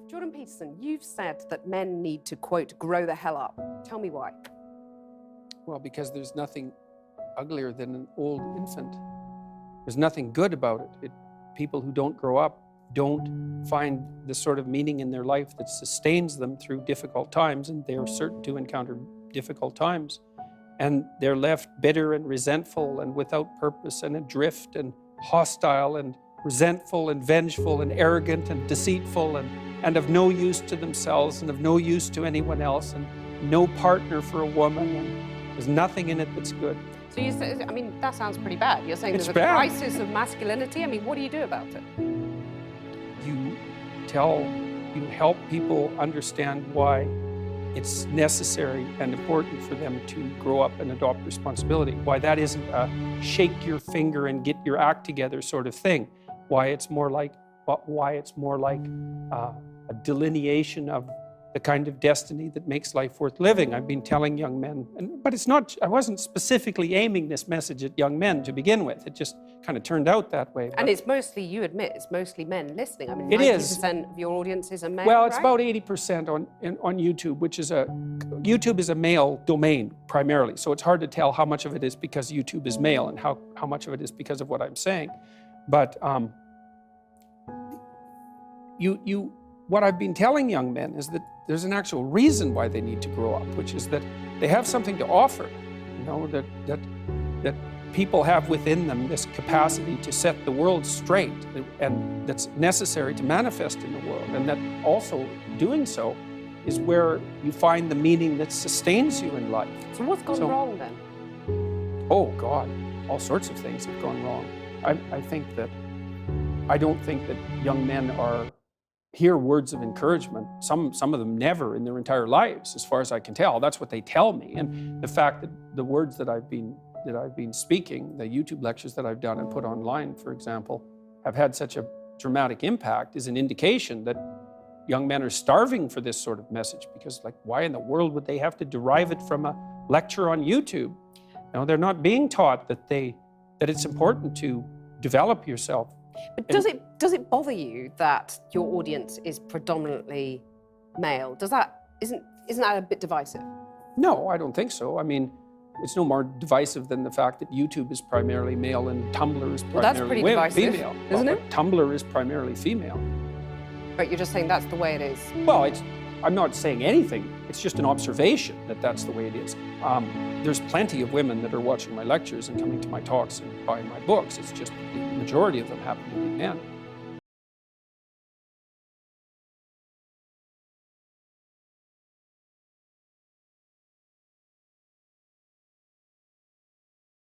Jorden Peterson, you've said that men need to, quote, grow the hell up. Tell me why. Well, because there's nothing uglier than an old infant. There's nothing good about it. People who don't grow up don't find the sort of meaning in their life that sustains them through difficult times, and they are certain to encounter difficult times. And they're left bitter and resentful and without purpose and adrift and hostile and resentful and vengeful and arrogant and deceitful and of no use to themselves and of no use to anyone else and no partner for a woman, and there's nothing in it that's good. So you say, I mean, that sounds pretty bad. You're saying It's there's a bad. crisis of masculinity? I mean, what do you do about it? You help people understand why it's necessary and important for them to grow up and adopt responsibility, why that isn't a shake your finger and get your act together sort of thing, why it's more like a delineation of the kind of destiny that makes life worth living. I've been telling young men, but it's not, I wasn't specifically aiming this message at young men to begin with. It just kind of turned out that way. And it's mostly, you admit, it's mostly men listening. I mean, it 90% of your audience is a male, Well, it's right? about 80% on YouTube, YouTube is a male domain primarily. So it's hard to tell how much of it is because YouTube is male and how much of it is because of what I'm saying. But what I've been telling young men is that there's an actual reason why they need to grow up, which is that they have something to offer, you know, that people have within them this capacity to set the world straight, and that's necessary to manifest in the world, and that also doing so is where you find the meaning that sustains you in life. So what's gone wrong then? Oh God, all sorts of things have gone wrong. I don't think that young men hear words of encouragement. Some of them never in their entire lives, as far as I can tell. That's what they tell me. And the fact that the words that I've been speaking, the YouTube lectures that I've done and put online, for example, have had such a dramatic impact is an indication that young men are starving for this sort of message, because like, why in the world would they have to derive it from a lecture on YouTube? You know, they're not being taught that it's important to develop yourself. But does it bother you that your audience is predominantly male? Isn't that a bit divisive? No, I don't think so. I mean, it's no more divisive than the fact that YouTube is primarily male and Tumblr is primarily female. Isn't it? Tumblr is primarily female. But you're just saying that's the way it is. Well, I'm not saying anything. It's just an observation that that's the way it is. There's plenty of women that are watching my lectures and coming to my talks and buying my books. It's just the majority of them happen to be men.